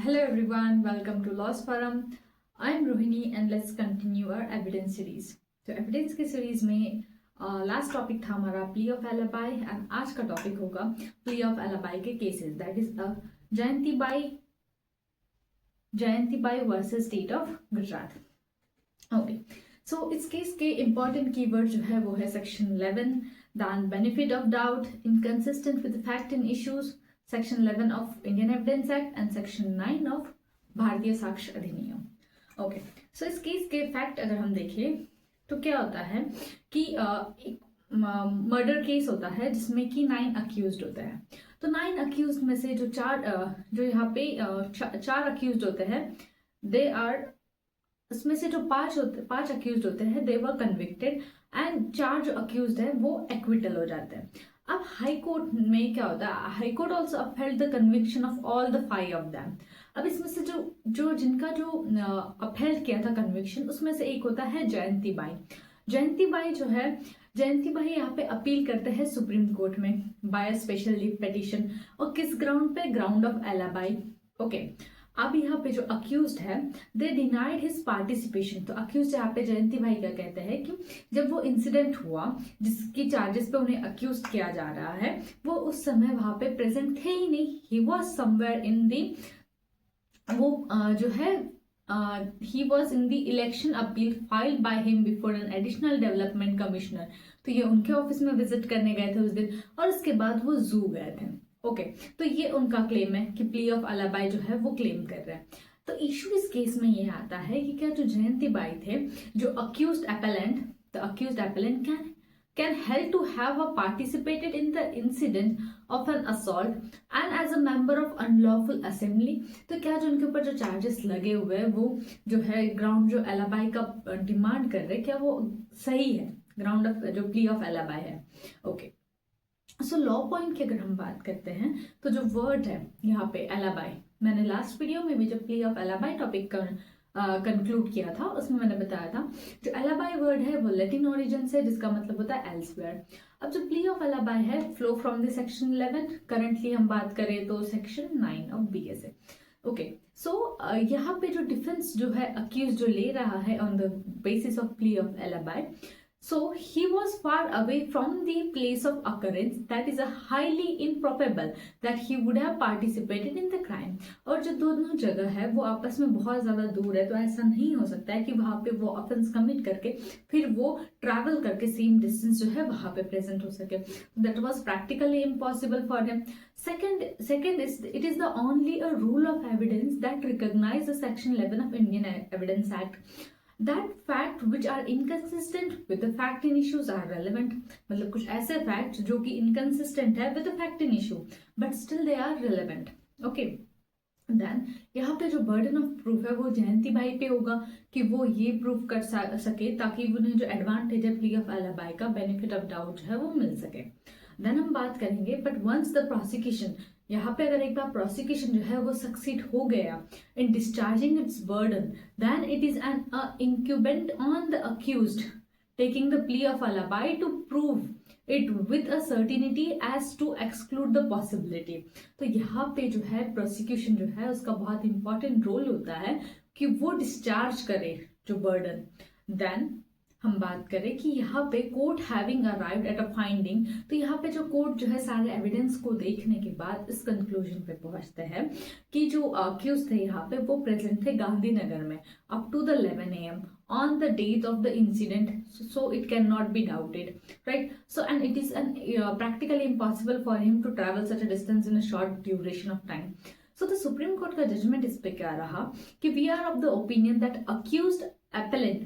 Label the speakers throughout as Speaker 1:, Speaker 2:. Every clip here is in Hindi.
Speaker 1: Hello everyone, welcome to Laws Forum. I'm Rohini and let's continue our evidence series. तो evidence की series में last topic था हमारा plea of alibi and आज का topic होगा plea of alibi के cases. That is Jayanti Bai versus State of Gujarat. Okay. So इस केस के important keyword जो है वो है section 11, then benefit of doubt, inconsistent with the fact and issues, section 11 of Indian evidence act and section 9 of भारतीय साक्ष्य अधिनियम। ओके, सो इस केस के फैक्ट अगर हम देखें तो क्या होता है कि एक मर्डर केस होता है जिसमें कि 9 अक्यूज्ड होते हैं। तो 9 अक्यूज्ड में से जो यहाँ पे 4 अक्यूज्ड होते हैं, दे आर, उसमें से जो 5 अक्यूज्ड होते हैं दे वर कन्विक्टेड एंड 4 जो अक्यूज्ड है वो एक्विटल हो जाते हैं। अब हाई कोर्ट में क्या होता है, high court also upheld the conviction of all the 5 of them. अब इसमें से जिनका अपहेल्ड किया था कन्विक्शन, उसमें से एक होता है जयंती बाई। जयंती बाई यहाँ पे अपील करते हैं सुप्रीम कोर्ट में बाय स्पेशल लीव पिटीशन। और किस ग्राउंड पे? Ground of एलाबाई। ओके, अब यहाँ पे जो अक्यूज्ड है दे डिनाइड हिज पार्टिसिपेशन। तो अक्यूज्ड यहाँ पे जयंती भाई क्या कहते हैं कि जब वो इंसिडेंट हुआ जिसकी चार्जेस पे उन्हें अक्यूज्ड किया जा रहा है, वो उस समय वहां पे प्रेजेंट थे ही नहीं। ही वॉज समवेयर इन दी, वो जो है he was in the election appeal filed by him before an additional development commissioner. तो ये उनके ऑफिस में विजिट करने गए थे उस दिन और उसके बाद वो जू गए थे। ओके, तो ये उनका क्लेम है कि प्ली ऑफ अलाबाई जो है वो क्लेम कर रहे हैं। तो इशू इस केस में ये आता है कि क्या जो जयंती बाई थे, जो accused appellant, the accused appellant can help to have participated in the incident of an assault and as a member of unlawful assembly. तो क्या जो उनके ऊपर जो चार्जेस लगे हुए हैं वो जो है ग्राउंड जो अलाबाई का डिमांड कर रहे हैं, क्या वो सही है? ग्राउंड ऑफ जो प्ली ऑफ अलाबाई है। ओके, सो लॉ पॉइंट की अगर हम बात करते हैं तो जो वर्ड है यहाँ पे एलाबाई, मैंने लास्ट वीडियो में भी जो प्ली ऑफ एलाबाई टॉपिक कंक्लूड किया था उसमें मैंने बताया था जो एलाबाई वर्ड है वो लैटिन ओरिजिन से, जिसका मतलब होता है एल्सवेयर। अब जो प्ली ऑफ एलाबाई है flow from the section 11, currently हम बात करें तो सेक्शन 9 ऑफ बीएसए। ओके, सो यहाँ पे जो डिफेंस जो है अक्यूज जो ले रहा है on the basis of plea of alibi, so he was far away from the place of occurrence, that is a highly improbable that he would have participated in the crime। और जो दोनों जगह है वो आपस में बहुत ज्यादा दूर है, तो ऐसा नहीं हो सकता है कि वहां पे वो ऑफेंस कमिट करके फिर वो ट्रैवल करके सेम डिस्टेंस जो है वहां पे प्रेजेंट हो सके। That was practically impossible for him. Second is it is the only a rule of evidence that recognize the section 11 of Indian Evidence Act that fact which are inconsistent with the fact in issues are relevant। मतलब कुछ ऐसे फैक्ट जो कि inconsistent है with the fact in issue but still they are relevant। okay, then यहाँ पे जो बर्डन ऑफ प्रूफ है वो जयंती भाई पे होगा कि वो ये प्रूफ कर सके ताकि उन्हें जो एडवांटेज है प्ली ऑफ एलाबाई का, बेनिफिट ऑफ डाउट है वो मिल सके। देन हम बात करेंगे बट वंस द प्रोसिक्यूशन, यहाँ पे अगर एक बार प्रोसिक्यूशन जो है वो सक्सीड हो गया in discharging its burden, then it is an incumbent on the accused taking the plea of alibi to prove it with a certainty as to exclude the possibility. तो यहाँ पे जो है प्रोसिक्यूशन जो है उसका बहुत इंपॉर्टेंट रोल होता है कि वो डिस्चार्ज करे जो बर्डन। देन हम बात करें कि यहाँ पे court having arrived at a finding, तो यहाँ पे जो कोर्ट जो है सारे एविडेंस को देखने के बाद इस कंक्लूजन पे पहुंचते हैं कि जो अक्यूज थे यहाँ पे वो प्रेजेंट थे गांधीनगर में up to the 11 AM on the date of the incident, so it cannot be doubted, right? So and it is practically impossible for him to travel such a distance in a short duration of time। So the Supreme Court का judgment इस पे क्या रहा कि we are of the opinion that accused appellant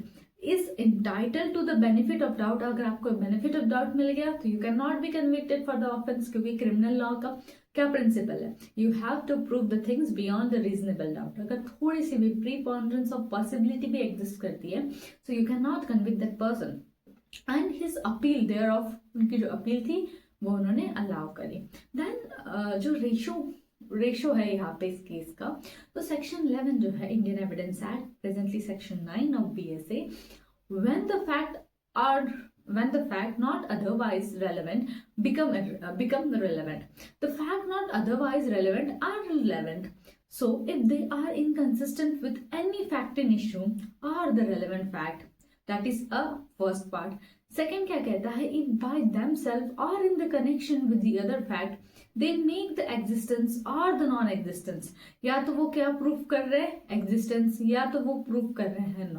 Speaker 1: is entitled to the benefit of doubt। अगर आपको benefit of doubt मिल गया तो you cannot be convicted for the offense, क्योंकि criminal law का क्या प्रिंसिपल है, you have to prove the things beyond the reasonable doubt। अगर थोड़ी सी भी preponderance of possibility भी exist करती है so you cannot convict that person and his appeal thereof, उनकी जो अपील थी वो उन्होंने अलाउ करी। देन जो रेशो है यहाँ पे इस केस का, तो सेक्शन 11 जो है Indian evidence act, presently section 9 of BSA, when the fact not otherwise relevant become relevant, the fact not otherwise relevant are relevant। So if they are inconsistent with any fact in issue or the relevant fact, that is a first part. Second क्या कहता है, if by themselves or in the connection with the other fact they make the existence or the non-existence, या तो वो क्या प्रूफ कर रहे हैं existence, या तो वो प्रूफ कर रहे हैं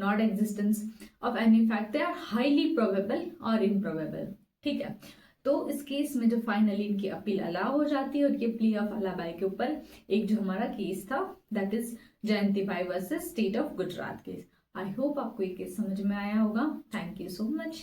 Speaker 1: not existence of any fact, they are highly probable or improbable. ठीक है, तो इस केस में जो फाइनली इनकी अपील अलाउ हो जाती है और ये प्ली ऑफ अलाबाई के ऊपर एक जो हमारा केस था that is Jayanti by versus state of Gujarat case. I hope आपको ये केस समझ में आया होगा. Thank you so much.